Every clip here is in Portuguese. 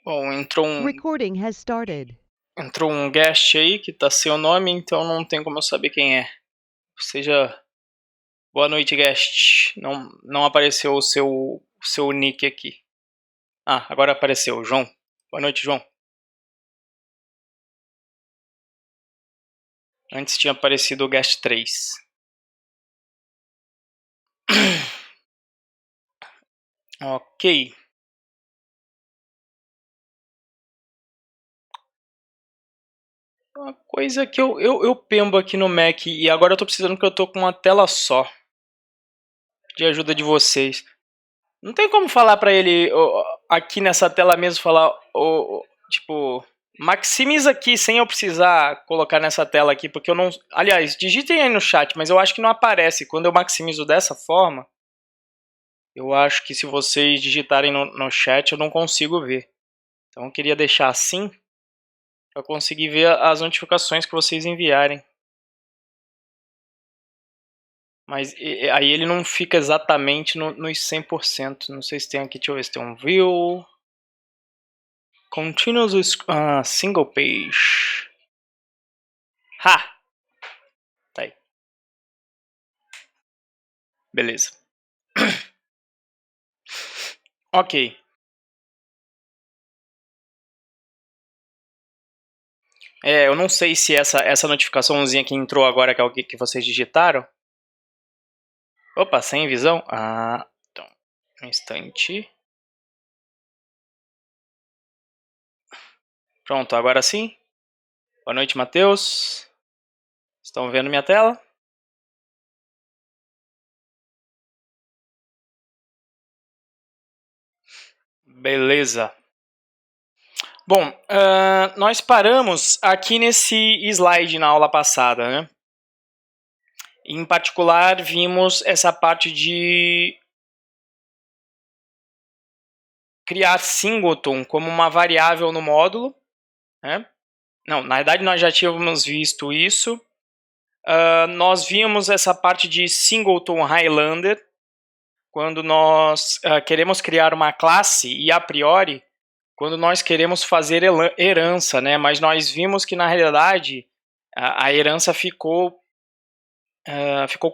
Bom, Recording has started. entrou um guest aí que tá sem o nome, então não tem como eu saber quem é. Seja boa noite, guest. Não apareceu o seu nick aqui. Ah, agora apareceu, João. Boa noite, João. Antes tinha aparecido o guest 3. Ok. Uma coisa que eu pembo aqui no Mac e agora eu tô precisando que eu tô com uma tela só. De ajuda de vocês. Não tem como falar pra ele aqui nessa tela mesmo, falar, tipo, maximiza aqui sem eu precisar colocar nessa tela aqui, porque eu não. Aliás, digitem aí no chat, mas eu acho que não aparece. Quando eu maximizo dessa forma, eu acho que se vocês digitarem no chat eu não consigo ver. Então eu queria deixar assim para conseguir ver as notificações que vocês enviarem. Mas aí ele não fica exatamente nos 100%. Não sei se tem aqui, deixa eu ver se tem um view. Continuous single page. Ha! Tá aí. Beleza. Ok. Eu não sei se essa notificaçãozinha que entrou agora, que é o que vocês digitaram. Opa, sem visão? Ah, então, um instante. Pronto, agora sim. Boa noite, Matheus. Estão vendo minha tela? Beleza. Bom, nós paramos aqui nesse slide na aula passada, né? Em particular, vimos essa parte de criar singleton como uma variável no módulo, né? Não, na verdade nós já tínhamos visto isso. Nós vimos essa parte de singleton Highlander, quando nós queremos criar uma classe e a priori, quando nós queremos fazer herança, né? Mas nós vimos que na realidade a herança ficou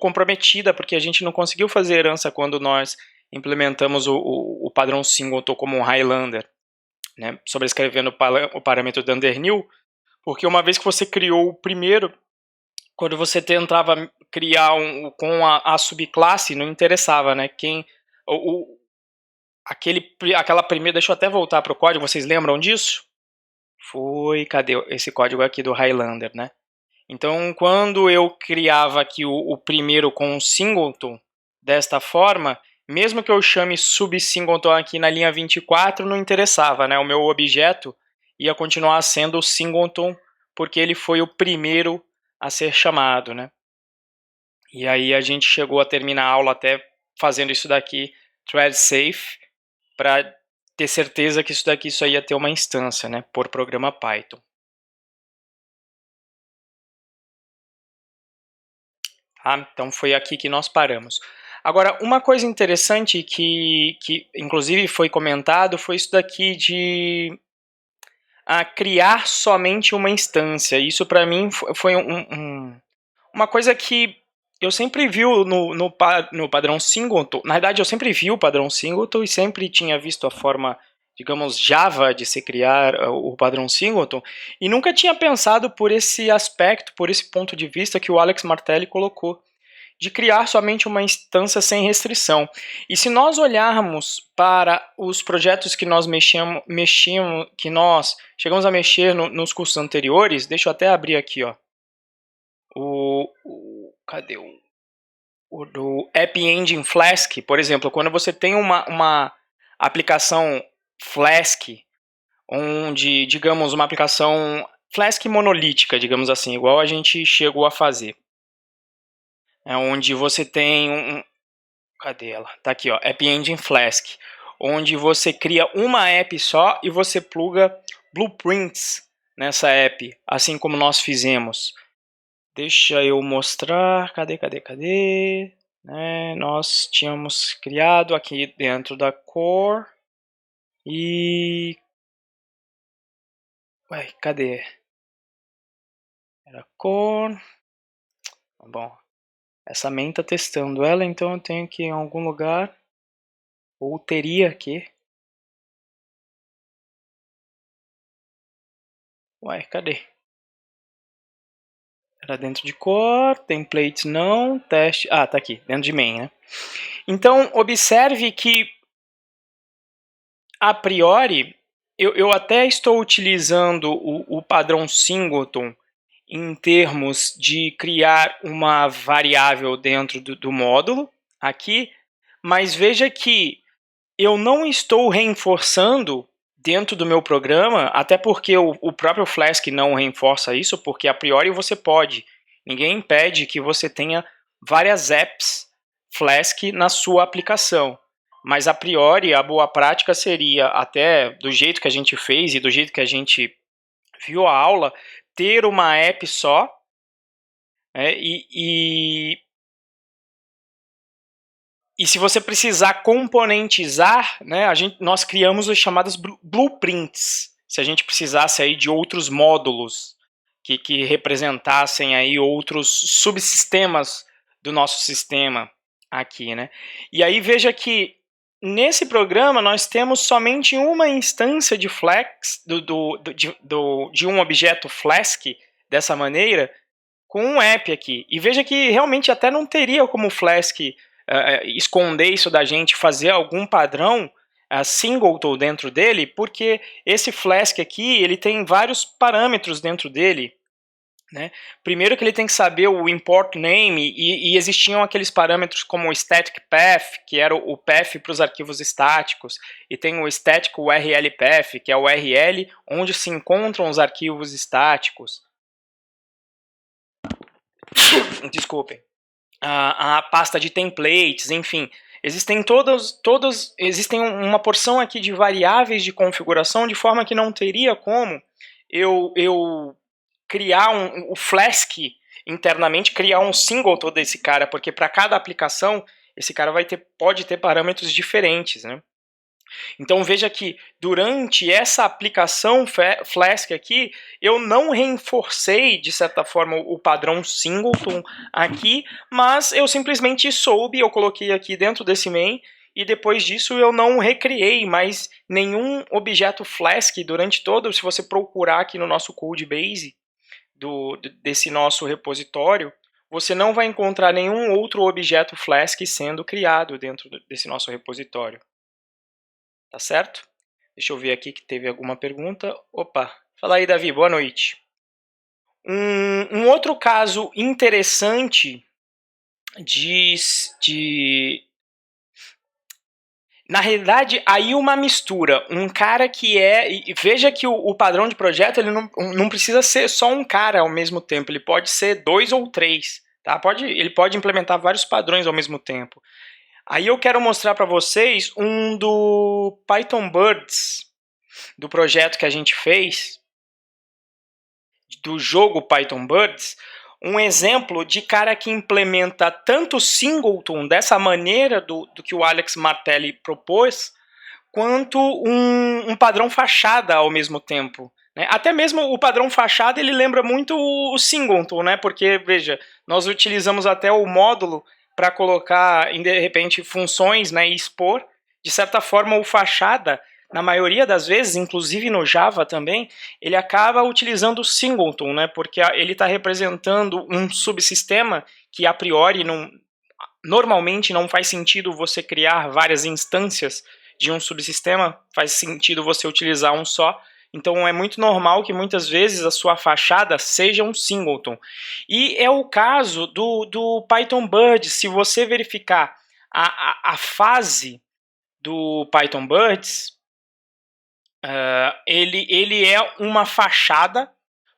comprometida porque a gente não conseguiu fazer herança quando nós implementamos o padrão singleton como um Highlander, né? Sobrescrevendo o parâmetro de Undernew, porque uma vez que você criou o primeiro, quando você tentava criar com a subclasse, não interessava, né? Aquela primeira. Deixa eu até voltar para o código, vocês lembram disso? Cadê esse código aqui do Highlander, né? Então, quando eu criava aqui o primeiro com um singleton, desta forma, mesmo que eu chame subsingleton aqui na linha 24, não interessava, né? O meu objeto ia continuar sendo o singleton, porque ele foi o primeiro a ser chamado, né? E aí a gente chegou a terminar a aula até fazendo isso daqui, thread safe, para ter certeza que isso daqui só ia ter uma instância, né? Por programa Python. Tá? Então foi aqui que nós paramos. Agora, uma coisa interessante que inclusive foi comentado foi isso daqui de criar somente uma instância. Isso para mim foi uma coisa que eu sempre vi no padrão singleton. Na verdade, eu sempre vi o padrão singleton e sempre tinha visto a forma, digamos, Java de se criar o padrão singleton, e nunca tinha pensado por esse aspecto, por esse ponto de vista que o Alex Martelli colocou, de criar somente uma instância sem restrição. E se nós olharmos para os projetos que nós que nós chegamos a mexer nos cursos anteriores, deixa eu até abrir aqui, ó. Cadê o do App Engine Flask, por exemplo, quando você tem uma aplicação Flask, onde, digamos, uma aplicação Flask monolítica, digamos assim, igual a gente chegou a fazer. Onde você tem cadê ela? Tá aqui, ó, App Engine Flask, onde você cria uma app só e você pluga blueprints nessa app, assim como nós fizemos. Deixa eu mostrar, cadê? Nós tínhamos criado aqui dentro da core e Ué, cadê? Era cor. Bom, essa main tá testando ela, então eu tenho que ir em algum lugar. Ou teria que. Ué, cadê? Era dentro de core, templates não, teste... Ah, tá aqui, dentro de main, né? Então, observe que, a priori, eu até estou utilizando o padrão singleton em termos de criar uma variável dentro do módulo, aqui, mas veja que eu não estou reforçando dentro do meu programa, até porque o próprio Flask não reforça isso, porque a priori você pode. Ninguém impede que você tenha várias apps Flask na sua aplicação. Mas a priori, a boa prática seria, até do jeito que a gente fez e do jeito que a gente viu a aula, ter uma app só, né, e se você precisar componentizar, né, nós criamos as chamadas blueprints. Se a gente precisasse aí de outros módulos que representassem aí outros subsistemas do nosso sistema aqui, né? E aí veja que nesse programa nós temos somente uma instância de Flask, de um objeto Flask dessa maneira, com um app aqui. E veja que realmente até não teria como Flask esconder isso da gente, fazer algum padrão singleton dentro dele, porque esse Flask aqui, ele tem vários parâmetros dentro dele, né? Primeiro que ele tem que saber o import name, e existiam aqueles parâmetros como o static path, que era o path para os arquivos estáticos, e tem o static URL path, que é o URL onde se encontram os arquivos estáticos. Desculpem. A pasta de templates, enfim, existem existem uma porção aqui de variáveis de configuração, de forma que não teria como eu criar o Flask internamente, criar um singleton desse cara, porque para cada aplicação esse cara pode ter parâmetros diferentes, né? Então veja que durante essa aplicação Flask aqui, eu não reforcei de certa forma o padrão singleton aqui, mas eu simplesmente soube, eu coloquei aqui dentro desse main, e depois disso eu não recriei mais nenhum objeto Flask durante todo. Se você procurar aqui no nosso codebase desse nosso repositório, você não vai encontrar nenhum outro objeto Flask sendo criado dentro desse nosso repositório. Tá certo? Deixa eu ver aqui que teve alguma pergunta. Opa, fala aí, Davi, boa noite. Um outro caso interessante na realidade, aí uma mistura. Um cara que veja que o padrão de projeto ele não precisa ser só um cara ao mesmo tempo. Ele pode ser 2 ou 3. Tá? Ele pode implementar vários padrões ao mesmo tempo. Aí eu quero mostrar para vocês um do Python Birds, do projeto que a gente fez, do jogo Python Birds, um exemplo de cara que implementa tanto singleton dessa maneira do que o Alex Martelli propôs, quanto um padrão fachada ao mesmo tempo. Né? Até mesmo o padrão fachada ele lembra muito o singleton, né? Porque, veja, nós utilizamos até o módulo para colocar, de repente, funções, né, e expor. De certa forma, o fachada, na maioria das vezes, inclusive no Java também, ele acaba utilizando o singleton, né, porque ele está representando um subsistema que, a priori, normalmente não faz sentido você criar várias instâncias de um subsistema, faz sentido você utilizar um só. Então é muito normal que muitas vezes a sua fachada seja um singleton. E é o caso do Python Birds. Se você verificar a fase do Python Birds, ele é uma fachada.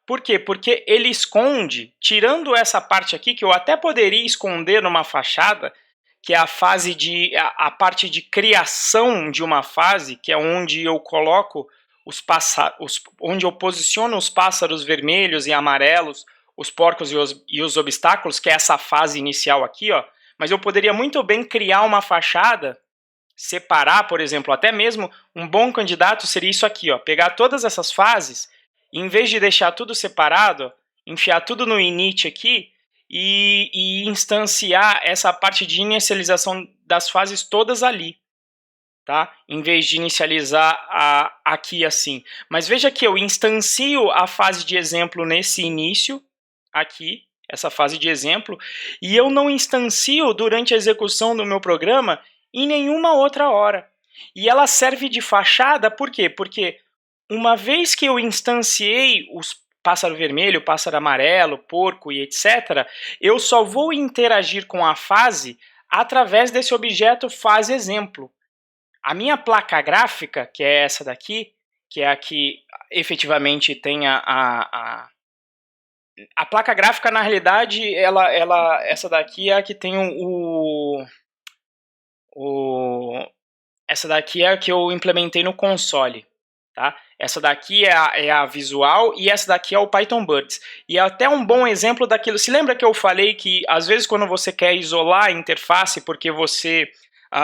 Por quê? Porque ele esconde, tirando essa parte aqui, que eu até poderia esconder numa fachada, que é a parte de criação de uma fase, que é onde eu coloco onde eu posiciono os pássaros vermelhos e amarelos, os porcos e os obstáculos, que é essa fase inicial aqui, ó. Mas eu poderia muito bem criar uma fachada, separar, por exemplo, até mesmo um bom candidato seria isso aqui, ó, pegar todas essas fases em vez de deixar tudo separado, enfiar tudo no init aqui e instanciar essa parte de inicialização das fases todas ali, tá? Em vez de inicializar aqui assim. Mas veja que eu instancio a fase de exemplo nesse início, aqui, essa fase de exemplo, e eu não instancio durante a execução do meu programa em nenhuma outra hora. E ela serve de fachada, por quê? Porque uma vez que eu instanciei os pássaro vermelho, pássaro amarelo, porco e etc., eu só vou interagir com a fase através desse objeto fase exemplo. A minha placa gráfica, que é essa daqui, que é a que efetivamente tem a placa gráfica, na realidade, essa daqui é a que tem essa daqui é a que eu implementei no console. Tá? Essa daqui é a visual e essa daqui é o Python Birds. E é até um bom exemplo daquilo. Se lembra que eu falei que às vezes quando você quer isolar a interface porque você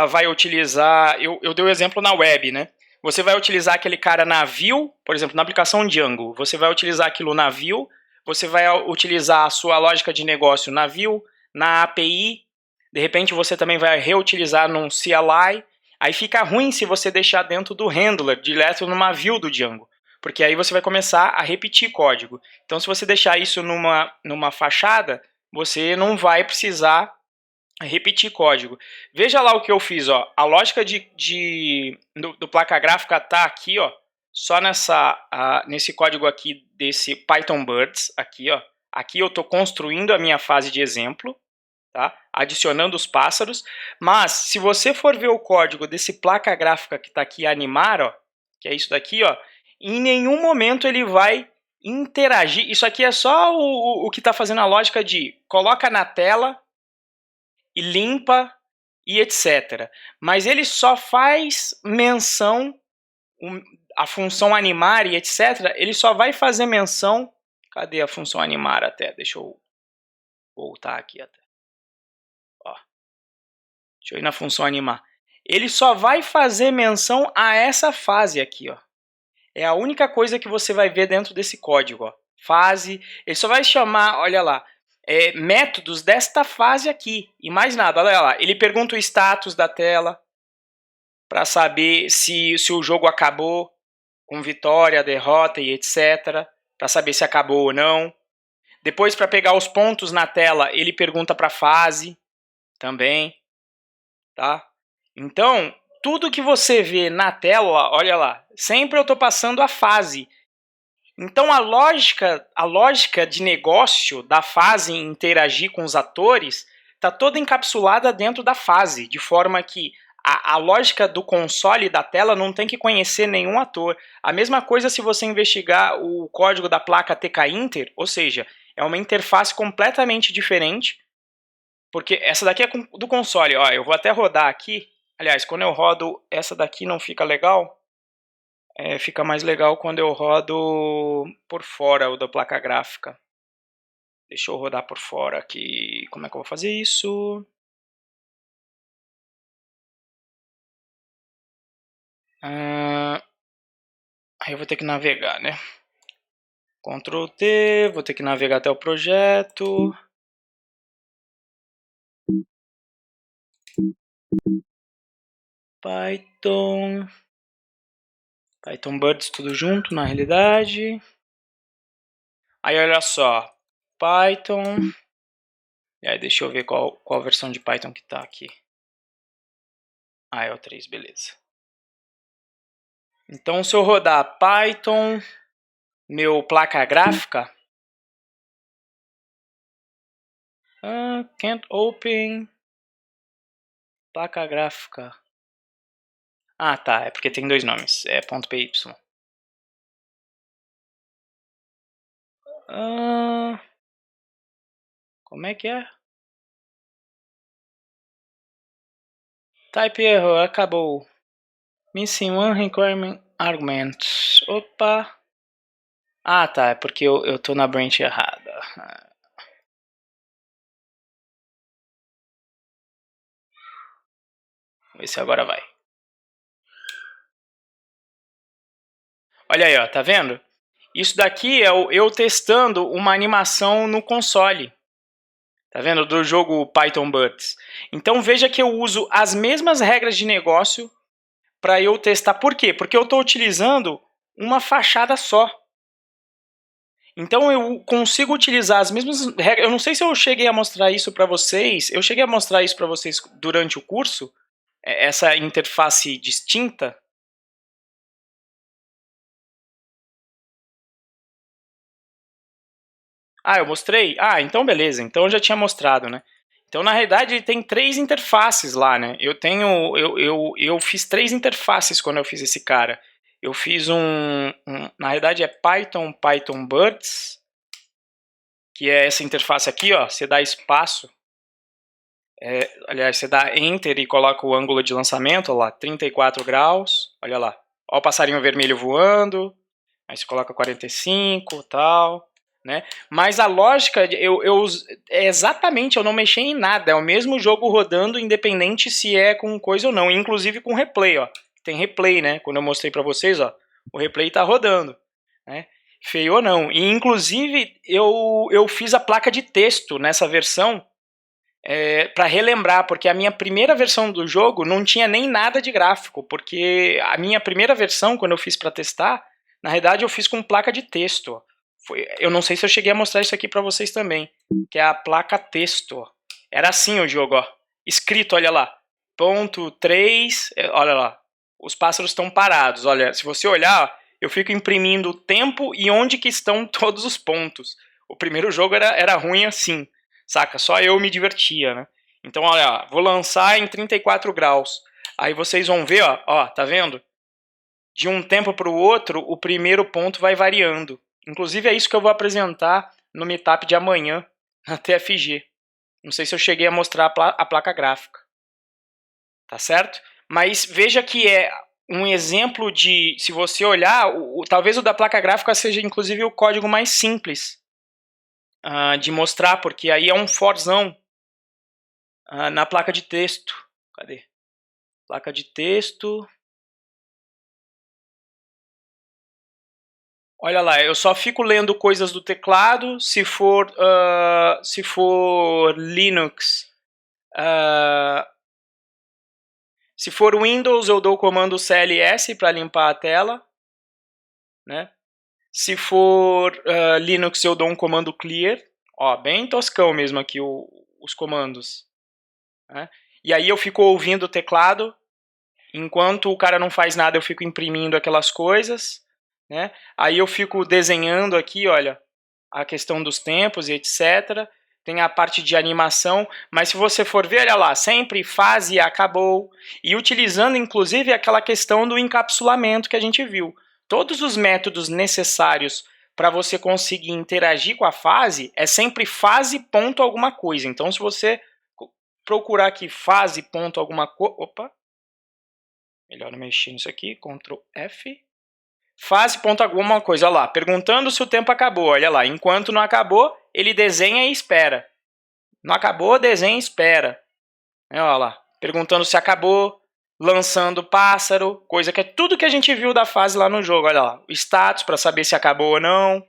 vai utilizar... Eu dei o exemplo na web, né? Você vai utilizar aquele cara na view, por exemplo, na aplicação Django. Você vai utilizar aquilo na view, você vai utilizar a sua lógica de negócio na view, na API, de repente você também vai reutilizar num CLI. Aí fica ruim se você deixar dentro do handler, direto numa view do Django, porque aí você vai começar a repetir código. Então, se você deixar isso numa fachada, você não vai precisar repetir código. Veja lá o que eu fiz. Ó. A lógica do placa gráfica está aqui, ó, só nesse código aqui desse Python Birds. Aqui, ó. Aqui eu estou construindo a minha fase de exemplo. Tá? Adicionando os pássaros, mas se você for ver o código desse placa gráfica que está aqui, animar, ó, que é isso daqui, ó, em nenhum momento ele vai interagir. Isso aqui é só o que está fazendo a lógica de coloca na tela e limpa e etc. Mas ele só faz menção, a função animar e etc. Ele só vai fazer menção. Cadê a função animar até? Deixa eu voltar aqui até. Deixa eu ir na função animar. Ele só vai fazer menção a essa fase aqui, ó. É a única coisa que você vai ver dentro desse código, ó. Fase. Ele só vai chamar, olha lá, métodos desta fase aqui. E mais nada, olha lá. Ele pergunta o status da tela para saber se o jogo acabou com vitória, derrota e etc. Para saber se acabou ou não. Depois, para pegar os pontos na tela, ele pergunta para a fase também. Tá? Então, tudo que você vê na tela, olha lá, sempre eu estou passando a fase. Então, a lógica de negócio da fase em interagir com os atores está toda encapsulada dentro da fase, de forma que a lógica do console e da tela não tem que conhecer nenhum ator. A mesma coisa se você investigar o código da placa TK Inter, ou seja, é uma interface completamente diferente, porque essa daqui é do console, ó, eu vou até rodar aqui. Aliás, quando eu rodo essa daqui não fica legal. Fica mais legal quando eu rodo por fora o da placa gráfica. Deixa eu rodar por fora aqui. Como é que eu vou fazer isso? Aí eu vou ter que navegar, né? Ctrl T, vou ter que navegar até o projeto. Python Birds tudo junto, na realidade. Aí olha só, Python. E aí deixa eu ver qual versão de Python que tá aqui. É o 3, beleza. Então se eu rodar Python, meu placa gráfica, can't open, placa gráfica. Tá, é porque tem dois nomes, é .py. Como é que é? Type error, acabou. Missing one requirement argument. Opa. Tá, é porque eu tô na branch errada. Vamos ver se agora vai. Olha aí, ó, tá vendo? Isso daqui é eu testando uma animação no console. Tá vendo? Do jogo Python Birds. Então veja que eu uso as mesmas regras de negócio para eu testar. Por quê? Porque eu estou utilizando uma fachada só. Então eu consigo utilizar as mesmas regras. Eu não sei se eu cheguei a mostrar isso para vocês. Eu cheguei a mostrar isso para vocês durante o curso, essa interface distinta. Ah, eu mostrei? Ah, então beleza. Então eu já tinha mostrado, né? Então, na realidade, tem 3 interfaces lá, né? Eu fiz 3 interfaces quando eu fiz esse cara. Eu fiz na realidade é Python Birds, que é essa interface aqui, ó. Você dá espaço, aliás, você dá Enter e coloca o ângulo de lançamento, ó lá, 34 graus, olha lá. Ó o passarinho vermelho voando, aí você coloca 45 e tal. Né? Mas a lógica, exatamente, eu não mexi em nada, é o mesmo jogo rodando, independente se é com coisa ou não, inclusive com replay, ó. Tem replay, né? Quando eu mostrei para vocês, ó, o replay tá rodando, né? Feio ou não. E inclusive eu fiz a placa de texto nessa versão para relembrar, porque a minha primeira versão do jogo não tinha nem nada de gráfico, porque a minha primeira versão, quando eu fiz para testar, na realidade eu fiz com placa de texto, ó. Eu não sei se eu cheguei a mostrar isso aqui para vocês também, que é a placa texto. Era assim o jogo, ó. Escrito, olha lá. Ponto 3, olha lá. Os pássaros estão parados. Olha, se você olhar, eu fico imprimindo o tempo e onde que estão todos os pontos. O primeiro jogo era ruim assim, saca? Só eu me divertia, né? Então, olha, vou lançar em 34 graus. Aí vocês vão ver, ó, tá vendo? De um tempo para o outro, o primeiro ponto vai variando. Inclusive é isso que eu vou apresentar no meetup de amanhã, na TFG. Não sei se eu cheguei a mostrar a placa gráfica. Tá certo? Mas veja que é um exemplo de, se você olhar, talvez o da placa gráfica seja inclusive o código mais simples de mostrar, porque aí é um forzão na placa de texto. Cadê? Placa de texto. Olha lá, eu só fico lendo coisas do teclado, se for Linux. Se for Windows, eu dou o comando CLS para limpar a tela. Né? Se for Linux, eu dou um comando clear. Ó, bem toscão mesmo aqui os comandos. Né? E aí eu fico ouvindo o teclado. Enquanto o cara não faz nada, eu fico imprimindo aquelas coisas. Né? Aí eu fico desenhando aqui, olha, a questão dos tempos e etc. Tem a parte de animação, mas se você for ver, olha lá, sempre fase acabou, e utilizando inclusive aquela questão do encapsulamento que a gente viu. Todos os métodos necessários para você conseguir interagir com a fase é sempre fase ponto alguma coisa. Então se você procurar aqui fase ponto alguma coisa, opa, melhor não mexer nisso aqui, Ctrl F. Fase ponto alguma coisa, olha lá, perguntando se o tempo acabou, olha lá, enquanto não acabou, ele desenha e espera. Não acabou, desenha e espera. Olha lá, perguntando se acabou, lançando pássaro, coisa que é tudo que a gente viu da fase lá no jogo, olha lá, o status para saber se acabou ou não.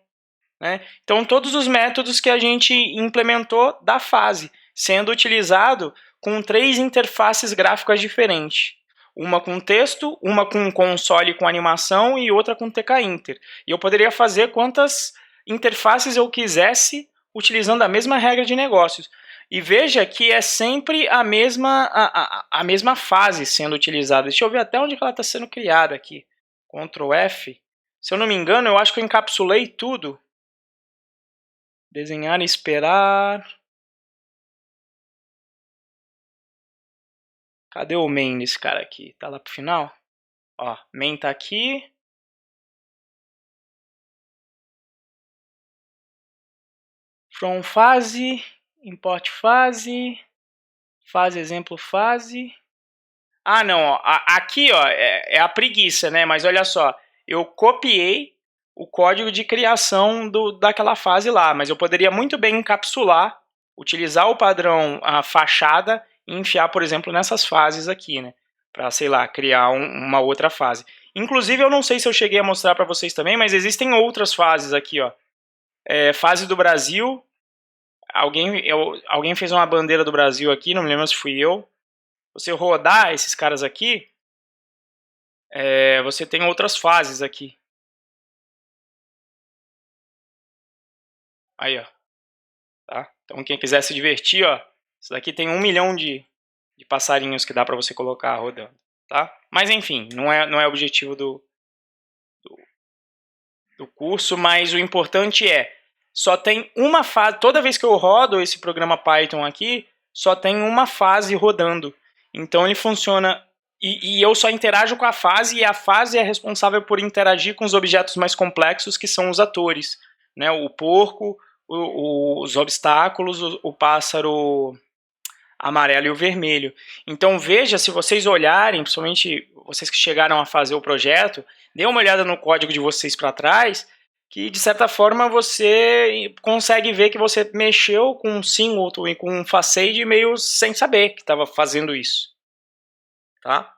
Né? Então todos os métodos que a gente implementou da fase, sendo utilizado com 3 interfaces gráficas diferentes. Uma com texto, uma com console com animação e outra com TK Inter. E eu poderia fazer quantas interfaces eu quisesse utilizando a mesma regra de negócios. E veja que é sempre a mesma fase sendo utilizada. Deixa eu ver até onde ela está sendo criada aqui. Ctrl F. Se eu não me engano, eu acho que eu encapsulei tudo. Desenhar e esperar. Cadê o main desse cara aqui? Tá lá pro final? Ó, main tá aqui. From fase, import fase, fase exemplo fase. Ah, não, ó, aqui ó, é a preguiça, né? Mas olha só, eu copiei o código de criação daquela fase lá, mas eu poderia muito bem encapsular, utilizar o padrão a fachada e enfiar, por exemplo, nessas fases aqui, né? Para, sei lá, criar uma outra fase. Inclusive, eu não sei se eu cheguei a mostrar para vocês também, mas existem outras fases aqui, ó. Fase do Brasil. Alguém fez uma bandeira do Brasil aqui, não me lembro se fui eu. Você rodar esses caras aqui, você tem outras fases aqui. Aí, ó. Tá? Então, quem quiser se divertir, ó, isso daqui tem 1 milhão de passarinhos que dá para você colocar rodando. Tá? Mas, enfim, não é o objetivo do curso, mas o importante só tem uma fase. Toda vez que eu rodo esse programa Python aqui, só tem uma fase rodando. Então ele funciona, e eu só interajo com a fase, e a fase é responsável por interagir com os objetos mais complexos, que são os atores, né? O porco, os obstáculos, o pássaro amarelo e o vermelho. Então veja, se vocês olharem, principalmente vocês que chegaram a fazer o projeto, dê uma olhada no código de vocês para trás, que de certa forma você consegue ver que você mexeu com um singleton e com um facade meio sem saber que estava fazendo isso. Tá?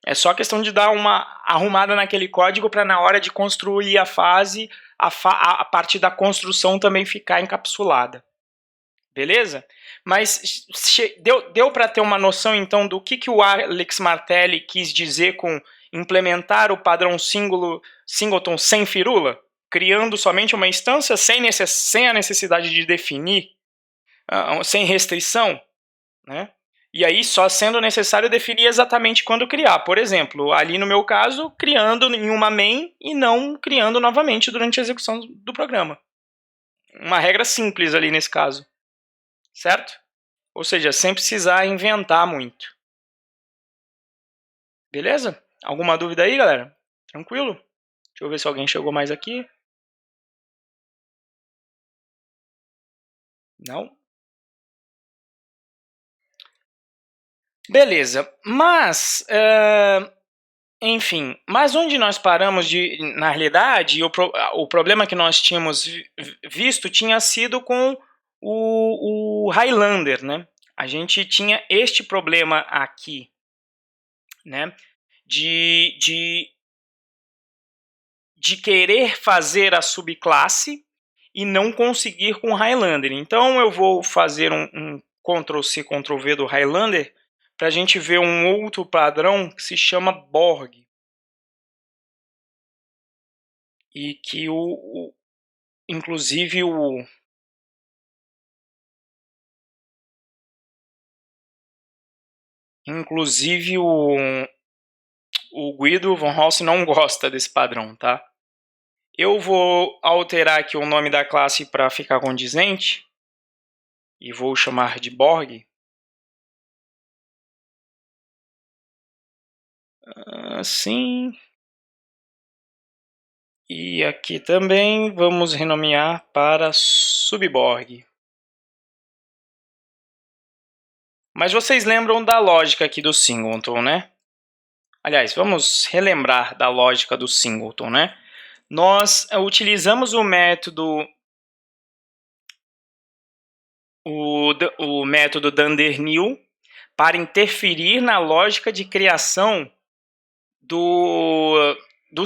É só questão de dar uma arrumada naquele código para na hora de construir a fase, a parte da construção também ficar encapsulada. Beleza? Mas deu para ter uma noção, então, do que o Alex Martelli quis dizer com implementar o padrão singleton sem firula? Criando somente uma instância sem a necessidade de definir, sem restrição, né? E aí só sendo necessário definir exatamente quando criar. Por exemplo, ali no meu caso, criando em uma main e não criando novamente durante a execução do programa. Uma regra simples ali nesse caso. Certo? Ou seja, sem precisar inventar muito. Beleza? Alguma dúvida aí, galera? Tranquilo? Deixa eu ver se alguém chegou mais aqui. Não? Beleza. Mas, enfim, mas onde nós paramos na realidade, o problema que nós tínhamos visto tinha sido com o Highlander, né? A gente tinha este problema aqui, né? De querer fazer a subclasse e não conseguir com o Highlander. Então eu vou fazer um Ctrl+C, Ctrl+V do Highlander para a gente ver um outro padrão que se chama Borg. E que inclusive o Guido von Holst não gosta desse padrão, tá? Eu vou alterar aqui o nome da classe para ficar condizente e vou chamar de Borg. Assim. E aqui também vamos renomear para Subborg. Mas vocês lembram da lógica aqui do singleton, né? Aliás, vamos relembrar da lógica do singleton, né? Nós utilizamos o método dunder-new para interferir na lógica de criação do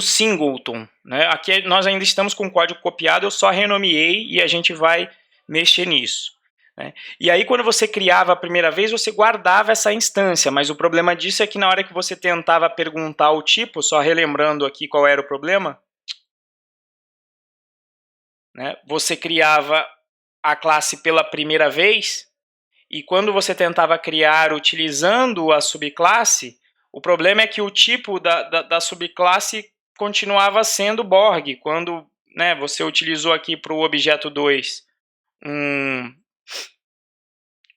singleton, né? Aqui nós ainda estamos com o código copiado, eu só renomeei e a gente vai mexer nisso, né? E aí quando você criava a primeira vez, você guardava essa instância, mas o problema disso é que na hora que você tentava perguntar o tipo, só relembrando aqui qual era o problema, né? Você criava a classe pela primeira vez e quando você tentava criar utilizando a subclasse, o problema é que o tipo da subclasse continuava sendo Borg. Quando, né, você utilizou aqui para o objeto 2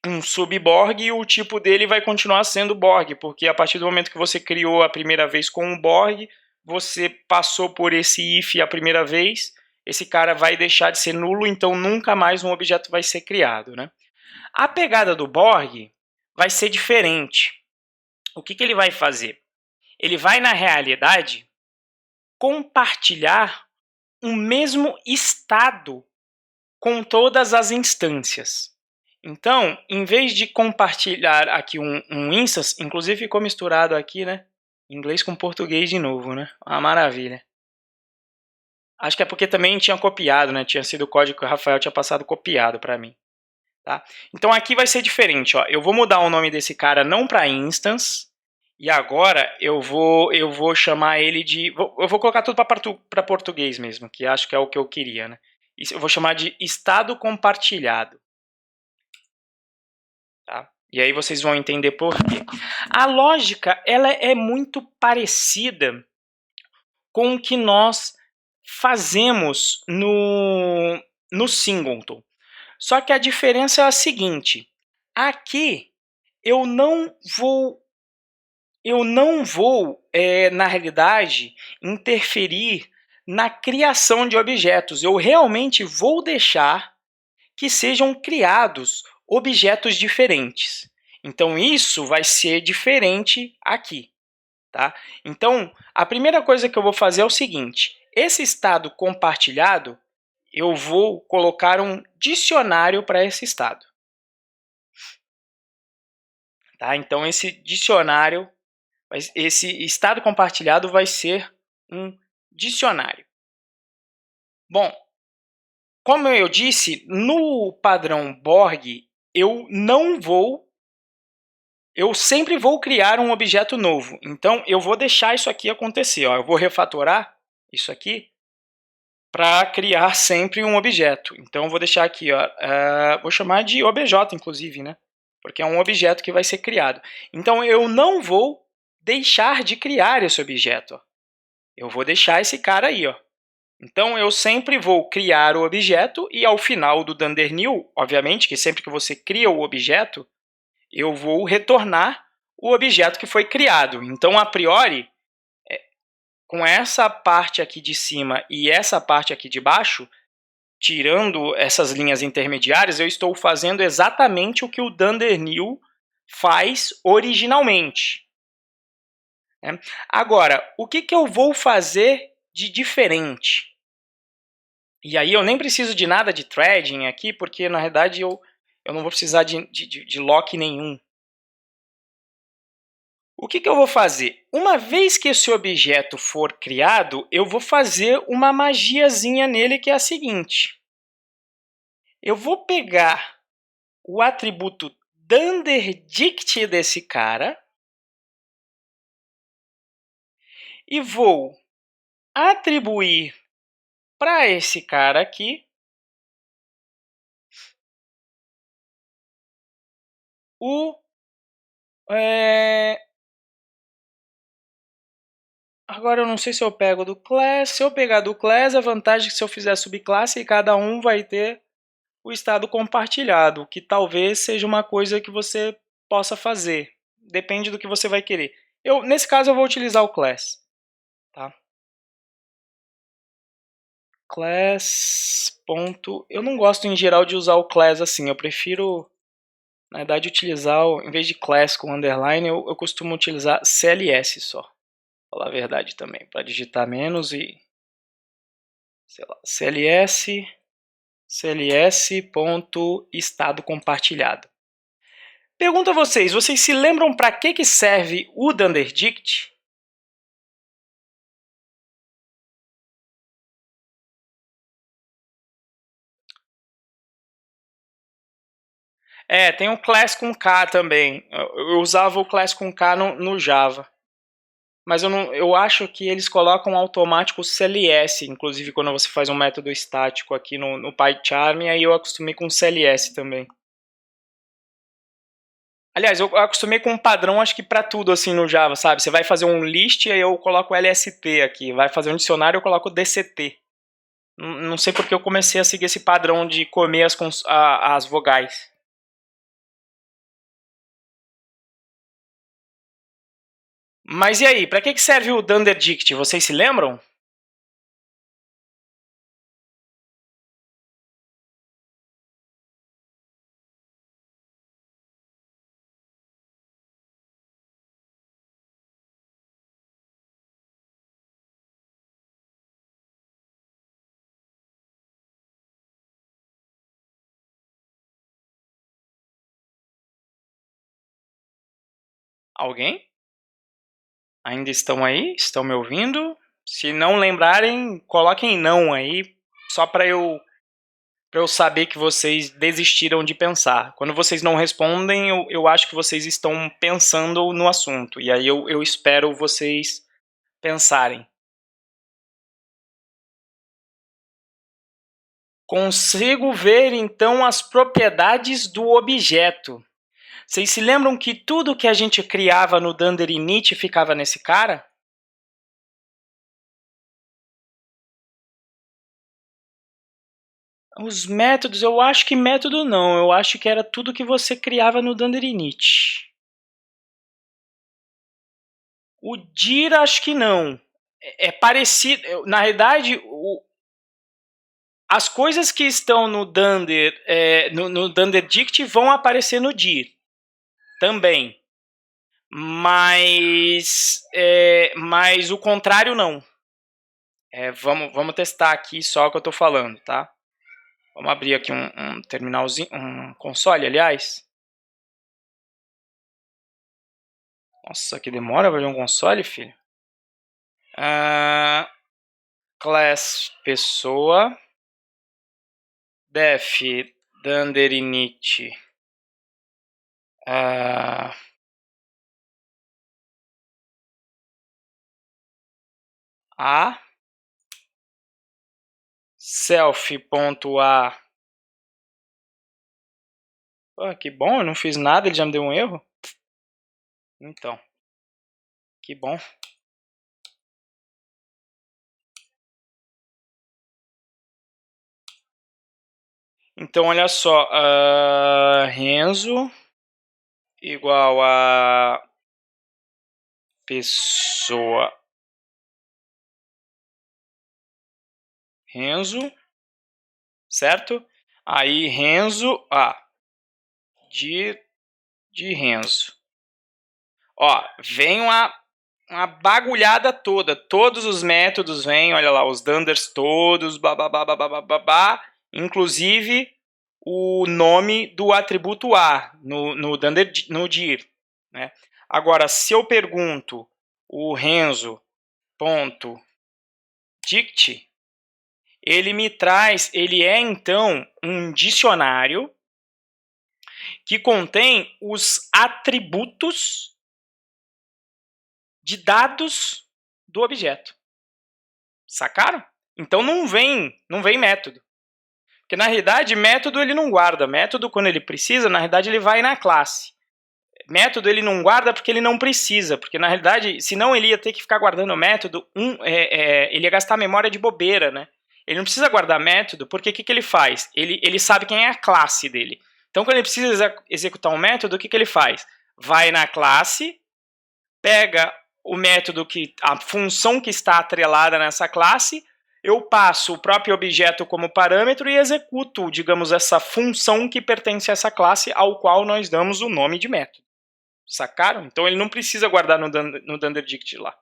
um subborg, o tipo dele vai continuar sendo Borg, porque a partir do momento que você criou a primeira vez com um Borg, você passou por esse if a primeira vez, esse cara vai deixar de ser nulo, então nunca mais um objeto vai ser criado, né? A pegada do Borg vai ser diferente. O que ele vai fazer? Ele vai, na realidade, compartilhar o mesmo estado com todas as instâncias. Então, em vez de compartilhar aqui um instance, inclusive ficou misturado aqui, né? Inglês com português de novo, né? Uma maravilha. Acho que é porque também tinha copiado, né? Tinha sido o código que o Rafael tinha passado copiado para mim. Tá? Então aqui vai ser diferente. Ó. Eu vou mudar o nome desse cara não para instance. E agora eu vou chamar ele de... Eu vou colocar tudo para português mesmo, que acho que é o que eu queria. Né? Eu vou chamar de estado compartilhado. Tá? E aí vocês vão entender por quê. A lógica ela é muito parecida com o que nós fazemos no Singleton. Só que a diferença é a seguinte. Aqui eu não vou, na realidade, interferir na criação de objetos. Eu realmente vou deixar que sejam criados objetos diferentes. Então isso vai ser diferente aqui. Tá? Então, a primeira coisa que eu vou fazer é o seguinte. Esse estado compartilhado, eu vou colocar um dicionário para esse estado. Tá? Então, esse dicionário, esse estado compartilhado vai ser um dicionário. Bom, como eu disse, no padrão Borg, eu sempre vou criar um objeto novo. Então, eu vou deixar isso aqui acontecer. Ó. Eu vou refatorar isso aqui para criar sempre um objeto. Então, eu vou deixar aqui, ó, vou chamar de obj, inclusive, né? Porque é um objeto que vai ser criado. Então, eu não vou deixar de criar esse objeto. Ó. Eu vou deixar esse cara aí. Ó. Então, eu sempre vou criar o objeto e ao final do Dunder New, obviamente, que sempre que você cria o objeto, eu vou retornar o objeto que foi criado. Então, a priori, com essa parte aqui de cima e essa parte aqui de baixo, tirando essas linhas intermediárias, eu estou fazendo exatamente o que o Dunder New faz originalmente. Agora, o que eu vou fazer de diferente? E aí eu nem preciso de nada de threading aqui, porque na realidade eu não vou precisar de lock nenhum. O que eu vou fazer? Uma vez que esse objeto for criado, eu vou fazer uma magiazinha nele que é a seguinte. Eu vou pegar o atributo DunderDict desse cara e vou atribuir para esse cara aqui o... Agora eu não sei se eu pego do class. Se eu pegar do class, a vantagem é que se eu fizer subclasse, cada um vai ter o estado compartilhado, que talvez seja uma coisa que você possa fazer. Depende do que você vai querer. Nesse caso, eu vou utilizar o class. Tá? Class. Ponto. Eu não gosto em geral de usar o class assim. Eu prefiro, na verdade, utilizar, em vez de class com underline, eu costumo utilizar CLS só. Vou falar a verdade também, para digitar menos e, sei lá, cls.estado compartilhado. Pergunto a vocês se lembram para que serve o DunderDict? Tem o class com K também. Eu usava o class com K no Java. Mas eu acho que eles colocam automático CLS, inclusive quando você faz um método estático aqui no PyCharm, aí eu acostumei com CLS também. Aliás, eu acostumei com um padrão, acho que para tudo assim no Java, sabe? Você vai fazer um list, aí eu coloco LST aqui. Vai fazer um dicionário, eu coloco DCT. Não sei porque eu comecei a seguir esse padrão de comer as vogais. Mas e aí, para que serve o DunderDict? Vocês se lembram? Alguém? Ainda estão aí? Estão me ouvindo? Se não lembrarem, coloquem não aí, só para eu saber que vocês desistiram de pensar. Quando vocês não respondem, eu acho que vocês estão pensando no assunto. E aí eu espero vocês pensarem. Consigo ver, então, as propriedades do objeto. Vocês se lembram que tudo que a gente criava no Dunder Init ficava nesse cara? Os métodos, eu acho que método não. Eu acho que era tudo que você criava no Dunder Init. O dir, acho que não. É parecido. Na realidade, as coisas que estão no Dunder, no Dunder Dict vão aparecer no dir também. Mas o contrário não. Vamos testar aqui só o que eu estou falando, tá? Vamos abrir aqui um terminalzinho, um console, aliás. Nossa, que demora para abrir um console, filho. Class pessoa. Def Dunder Init. A self.a. Que bom, eu não fiz nada, ele já me deu um erro. Então, que bom. Então, olha só, Renzo igual a pessoa Renzo, certo? Aí Renzo, de Renzo. Ó, vem uma bagulhada toda, todos os métodos vêm, olha lá, os Dunders todos, babá, inclusive o nome do atributo A no Dunder, no dir, né? Agora, se eu pergunto o Renzo.dict, ele me traz, ele é então um dicionário que contém os atributos de dados do objeto. Sacaram? Então não vem método. Porque na realidade, método ele não guarda. Método, quando ele precisa, na realidade ele vai na classe. Método ele não guarda porque ele não precisa. Porque na realidade, senão ele ia ter que ficar guardando método. Ele ia gastar memória de bobeira, né? Ele não precisa guardar método, porque o que ele faz? Ele sabe quem é a classe dele. Então, quando ele precisa executar um método, o que ele faz? Vai na classe, pega o método, a função que está atrelada nessa classe, eu passo o próprio objeto como parâmetro e executo, digamos, essa função que pertence a essa classe, ao qual nós damos o nome de método. Sacaram? Então ele não precisa guardar no Dunderdict lá.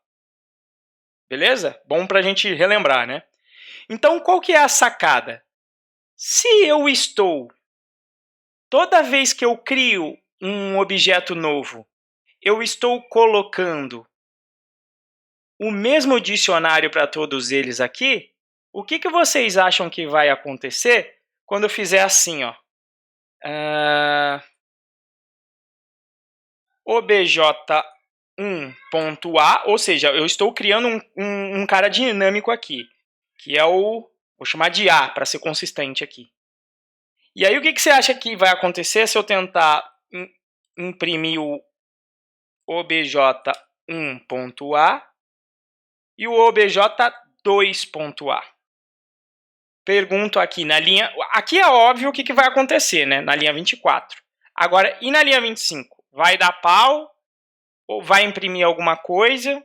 Beleza? Bom para a gente relembrar, né? Então, qual que é a sacada? Se eu estou, toda vez que eu crio um objeto novo, eu estou colocando o mesmo dicionário para todos eles aqui, o que vocês acham que vai acontecer quando eu fizer assim, ó? obj1.a, ou seja, eu estou criando um cara dinâmico aqui, que é vou chamar de A, para ser consistente aqui. E aí o que você acha que vai acontecer se eu tentar imprimir o obj1.a e o obj2.a? Pergunto aqui na linha... Aqui é óbvio o que vai acontecer, né? Na linha 24. Agora, e na linha 25? Vai dar pau? Ou vai imprimir alguma coisa?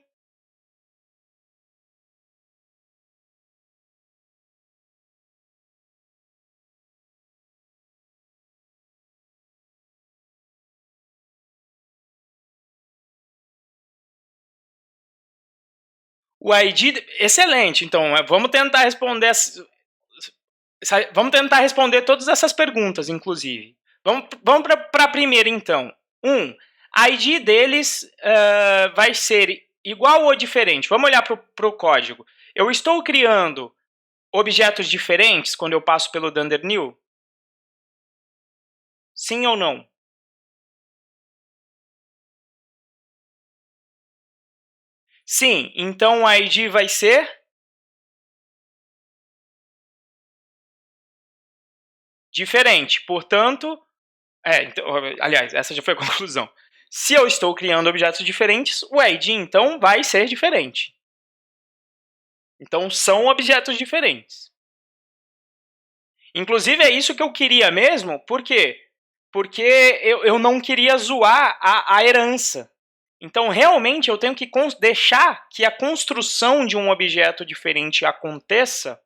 O ID... Excelente. Então, vamos tentar responder... Vamos tentar responder todas essas perguntas, inclusive. Vamos para a primeira, então. ID deles vai ser igual ou diferente? Vamos olhar para o código. Eu estou criando objetos diferentes quando eu passo pelo dunder new? Sim ou não? Sim, então a ID vai ser diferente. Portanto, então, aliás, essa já foi a conclusão. Se eu estou criando objetos diferentes, o ID, então, vai ser diferente. Então, são objetos diferentes. Inclusive, é isso que eu queria mesmo, por quê? Porque eu não queria zoar a herança. Então, realmente, eu tenho que deixar que a construção de um objeto diferente aconteça,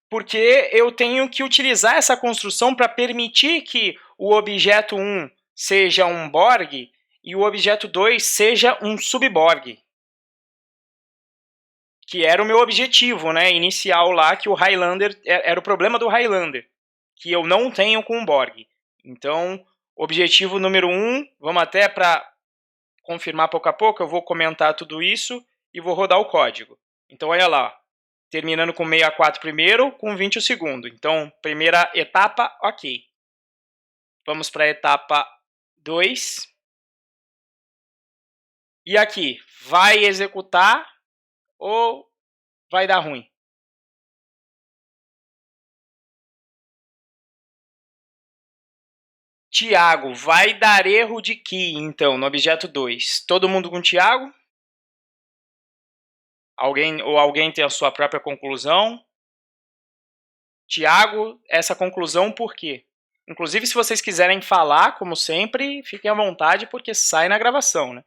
porque eu tenho que utilizar essa construção para permitir que o objeto 1 seja um Borg e o objeto 2 seja um subborg. Que era o meu objetivo, né, inicial lá, que o Highlander era o problema do Highlander, que eu não tenho com o Borg. Então, objetivo número 1, vamos até para confirmar pouco a pouco, eu vou comentar tudo isso e vou rodar o código. Então, olha lá, terminando com 64 primeiro, com 20 o segundo. Então, primeira etapa, ok. Vamos para a etapa 2. E aqui, vai executar ou vai dar ruim? Tiago, vai dar erro de key, então, no objeto 2. Todo mundo com Tiago? Alguém tem a sua própria conclusão? Tiago, essa conclusão por quê? Inclusive, se vocês quiserem falar, como sempre, fiquem à vontade, porque sai na gravação, né?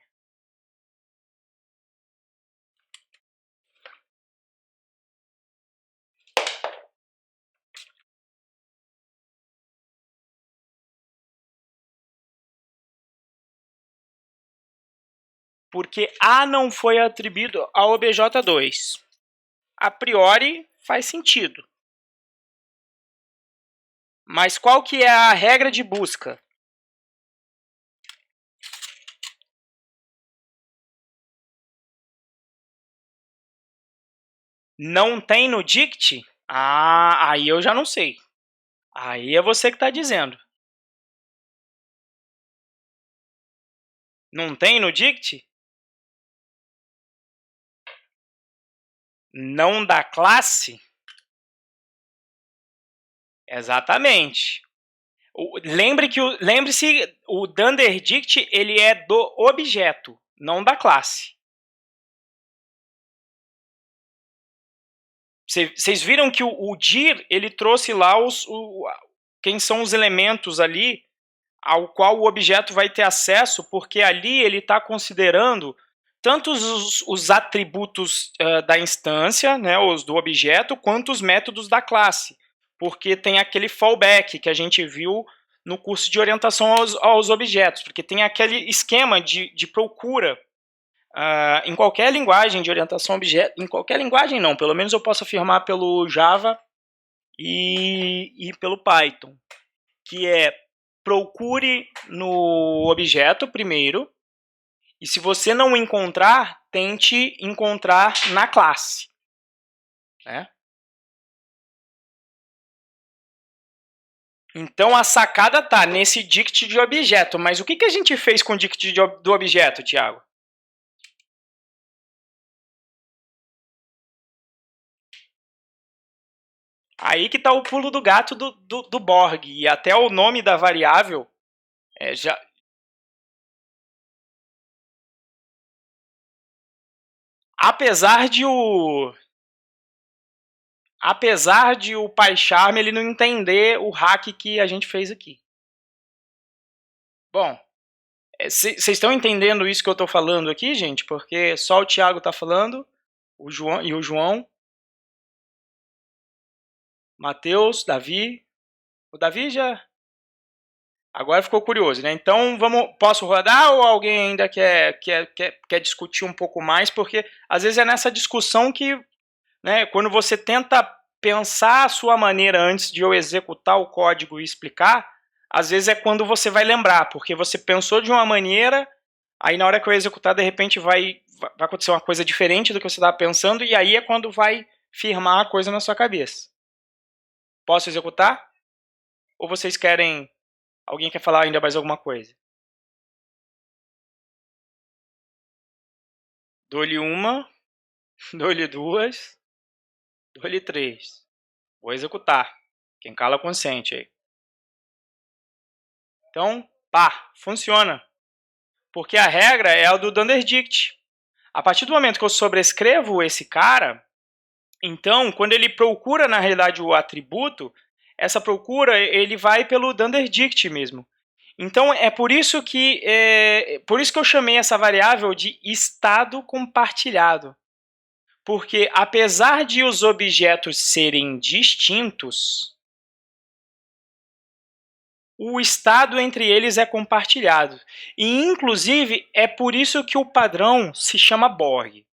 Porque A não foi atribuído ao obj2. A priori, faz sentido. Mas qual que é a regra de busca? Não tem no dict? Ah, aí eu já não sei. Aí é você que está dizendo. Não tem no dict? Não da classe? Exatamente. Lembre-se, o dunderDict ele é do objeto, não da classe. Vocês viram que o dir ele trouxe lá quem são os elementos ali ao qual o objeto vai ter acesso, porque ali ele está considerando tanto os atributos da instância, né, os do objeto, quanto os métodos da classe, porque tem aquele fallback que a gente viu no curso de orientação aos objetos, porque tem aquele esquema de procura em qualquer linguagem de orientação a objeto, em qualquer linguagem não, pelo menos eu posso afirmar pelo Java e pelo Python, que é procure no objeto primeiro, e se você não encontrar, tente encontrar na classe. Né? Então a sacada está nesse dict de objeto, mas o que a gente fez com o dict do objeto, Thiago? Aí que está o pulo do gato do Borg, e até o nome da variável já... Apesar de o PyCharm ele não entender o hack que a gente fez aqui. Bom, vocês estão entendendo isso que eu estou falando aqui, gente? Porque só o Thiago está falando, o João, Matheus, Davi. O Davi já... Agora ficou curioso, né? Então, posso rodar ou alguém ainda quer discutir um pouco mais? Porque, às vezes, é nessa discussão que, né, quando você tenta pensar a sua maneira antes de eu executar o código e explicar, às vezes é quando você vai lembrar, porque você pensou de uma maneira, aí na hora que eu executar, de repente vai vai acontecer uma coisa diferente do que você estava pensando, e aí é quando vai firmar a coisa na sua cabeça. Posso executar? Ou vocês querem... Alguém quer falar ainda mais alguma coisa? Dou-lhe uma, dou-lhe duas, dou-lhe três. Vou executar. Quem cala consente aí. Então, pá, funciona. Porque a regra é a do Dunderdict. A partir do momento que eu sobrescrevo esse cara, então, quando ele procura, na realidade, o atributo, essa procura, ele vai pelo Dunderdict mesmo. Então, é por isso que eu chamei essa variável de estado compartilhado. Porque, apesar de os objetos serem distintos, o estado entre eles é compartilhado. E, inclusive, é por isso que o padrão se chama Borg.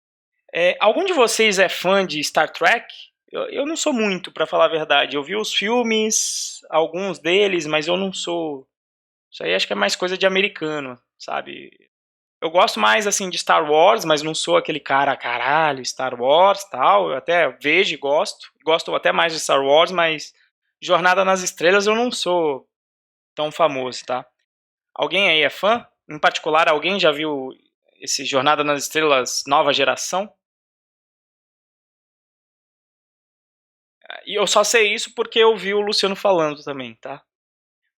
Algum de vocês é fã de Star Trek? Eu não sou muito, para falar a verdade. Eu vi os filmes, alguns deles, mas eu não sou... Isso aí acho que é mais coisa de americano, sabe? Eu gosto mais, assim, de Star Wars, mas não sou aquele cara, caralho, Star Wars, tal. Eu até vejo e gosto. Gosto até mais de Star Wars, mas Jornada nas Estrelas eu não sou tão famoso, tá? Alguém aí é fã? Em particular, alguém já viu esse Jornada nas Estrelas nova geração? E eu só sei isso porque eu vi o Luciano falando também, tá?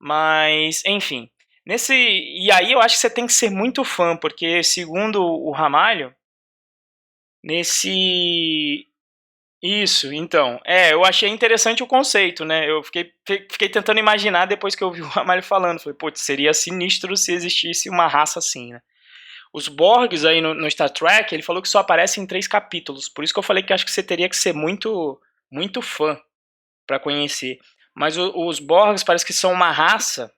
Mas, enfim. E aí eu acho que você tem que ser muito fã, porque segundo o Ramalho, nesse... Isso, então. Eu achei interessante o conceito, né? Eu fiquei tentando imaginar depois que eu vi o Ramalho falando. Falei, putz, seria sinistro se existisse uma raça assim, né? Os Borgs aí no Star Trek, ele falou que só aparece em 3 capítulos. Por isso que eu falei que acho que você teria que ser muito, muito fã para conhecer. Mas os Borgs parece que são uma raça,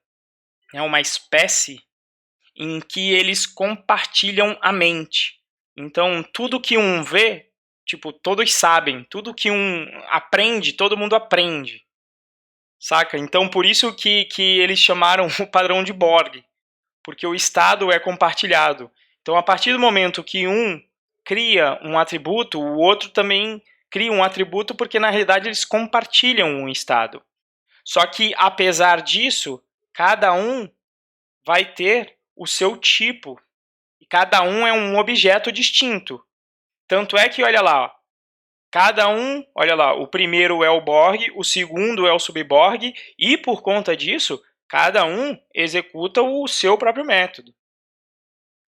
né, uma espécie em que eles compartilham a mente. Então, tudo que um vê, tipo, todos sabem. Tudo que um aprende, todo mundo aprende. Saca? Então, por isso que eles chamaram o padrão de Borg. Porque o estado é compartilhado. Então, a partir do momento que um cria um atributo, o outro também cria um atributo, porque na realidade eles compartilham um estado. Só que, apesar disso, cada um vai ter o seu tipo. E cada um é um objeto distinto. Tanto é que, olha lá, cada um, olha lá, o primeiro é o Borg, o segundo é o subborg, e por conta disso, cada um executa o seu próprio método.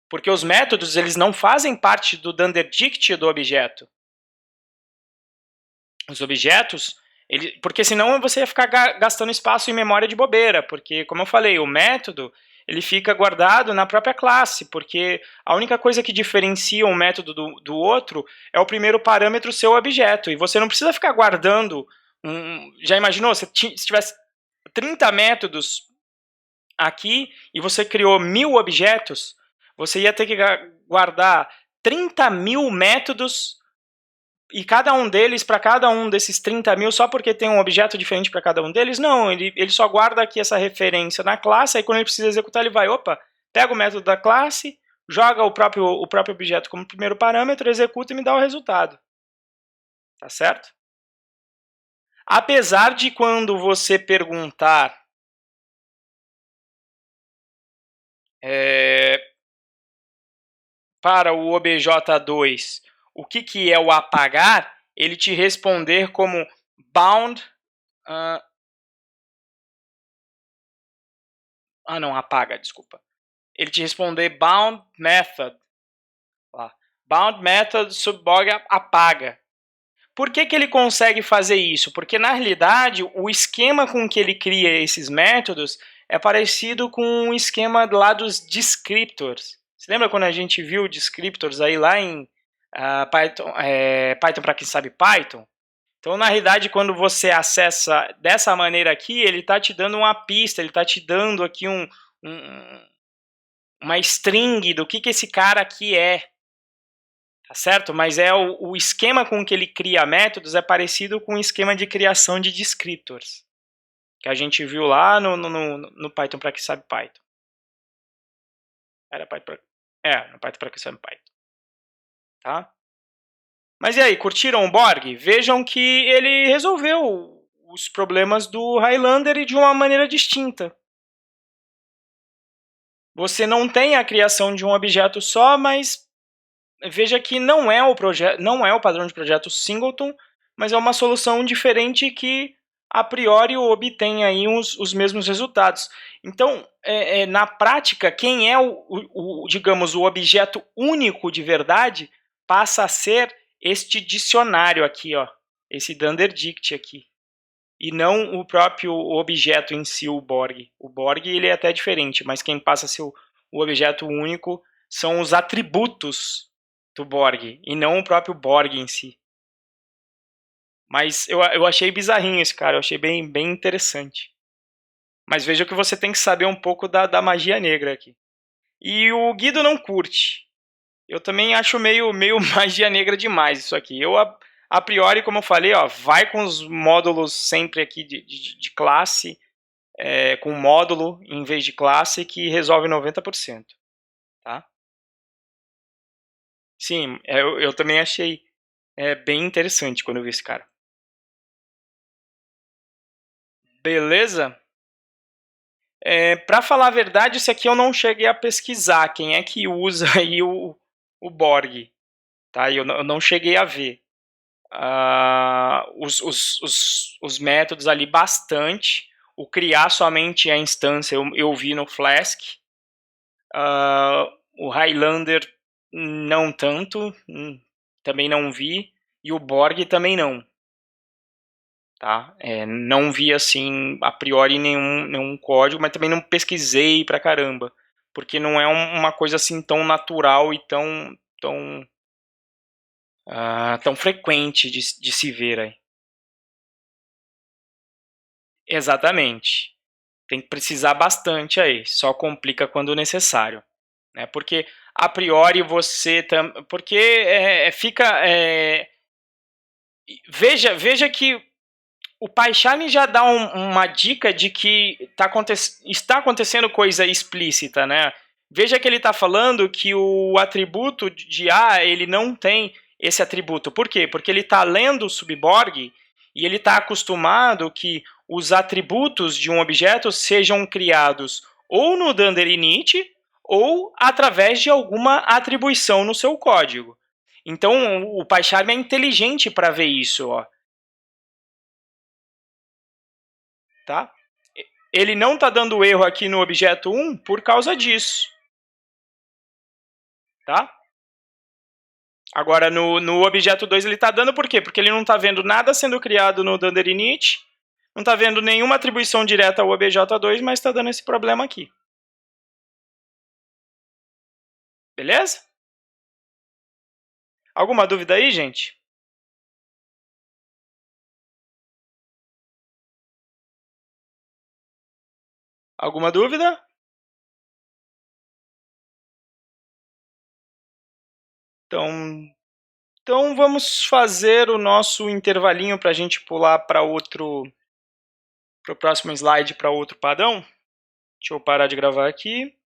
Porque os métodos, eles não fazem parte do Dunderdict do objeto. Os objetos, porque senão você ia ficar gastando espaço em memória de bobeira, porque, como eu falei, o método ele fica guardado na própria classe, porque a única coisa que diferencia um método do outro é o primeiro parâmetro seu objeto, e você não precisa ficar guardando... Já imaginou, se tivesse 30 métodos aqui e você criou 1000 objetos, você ia ter que guardar 30.000 métodos e cada um deles, para cada um desses 30.000, só porque tem um objeto diferente para cada um deles? Não, ele só guarda aqui essa referência na classe, aí quando ele precisa executar, ele vai, opa, pega o método da classe, joga o próprio objeto como primeiro parâmetro, executa e me dá o resultado. Tá certo? Apesar de quando você perguntar para o obj2 o que é o apagar, ele te responder como bound... não, apaga, desculpa. Ele te responder bound method. Lá. Bound method subborg apaga. Por que ele consegue fazer isso? Porque, na realidade, o esquema com que ele cria esses métodos é parecido com o esquema lá dos descriptors. Você lembra quando a gente viu descriptors aí lá em Python, Python para quem sabe Python? Então, na realidade, quando você acessa dessa maneira aqui, ele está te dando uma pista, ele está te dando aqui uma string do que esse cara aqui é. Tá certo? Mas o esquema com que ele cria métodos é parecido com o esquema de criação de descriptors, que a gente viu lá no Python para quem sabe Python. Era Python no Python para quem sabe Python. Tá? Mas e aí, curtiram o Borg? Vejam que ele resolveu os problemas do Highlander e de uma maneira distinta. Você não tem a criação de um objeto só, mas veja que não é o padrão de projeto Singleton, mas é uma solução diferente que a priori obtém aí os mesmos resultados. Então, na prática, quem é digamos, o objeto único de verdade passa a ser este dicionário aqui, ó, esse Dunderdict aqui, e não o próprio objeto em si, o Borg. O Borg ele é até diferente, mas quem passa a ser o objeto único são os atributos do Borg, e não o próprio Borg em si. Mas eu achei bizarrinho esse cara, eu achei bem interessante. Mas veja que você tem que saber um pouco da magia negra aqui. E o Guido não curte. Eu também acho meio magia negra demais isso aqui. Eu, a priori, como eu falei, ó, vai com os módulos sempre aqui de classe, com módulo em vez de classe, que resolve 90%. Tá? Sim, eu também achei bem interessante quando eu vi esse cara. Beleza? Para falar a verdade, esse aqui eu não cheguei a pesquisar quem é que usa aí o Borg. Tá? Eu não cheguei a ver. Os métodos ali bastante. O criar somente a instância eu vi no Flask. O Highlander não tanto, também não vi. E o Borg também não. Tá? Não vi assim a priori nenhum código, mas também não pesquisei pra caramba, porque não é uma coisa assim tão natural e tão frequente de se ver aí. Exatamente. Tem que precisar bastante aí, só complica quando necessário, né? Porque a priori você porque fica veja que o PyCharm já dá uma dica de que está acontecendo coisa explícita, né? Veja que ele está falando que o atributo de A ele não tem esse atributo. Por quê? Porque ele está lendo o subborg e ele está acostumado que os atributos de um objeto sejam criados ou no Dunder init ou através de alguma atribuição no seu código. Então o PyCharm é inteligente para ver isso, ó. Tá? Ele não está dando erro aqui no objeto 1 por causa disso. Tá? Agora, no objeto 2 ele está dando por quê? Porque ele não está vendo nada sendo criado no Dunder init, não está vendo nenhuma atribuição direta ao obj2, mas está dando esse problema aqui. Beleza? Alguma dúvida aí, gente? Alguma dúvida? Então vamos fazer o nosso intervalinho para a gente pular para o próximo slide, para outro padrão. Deixa eu parar de gravar aqui.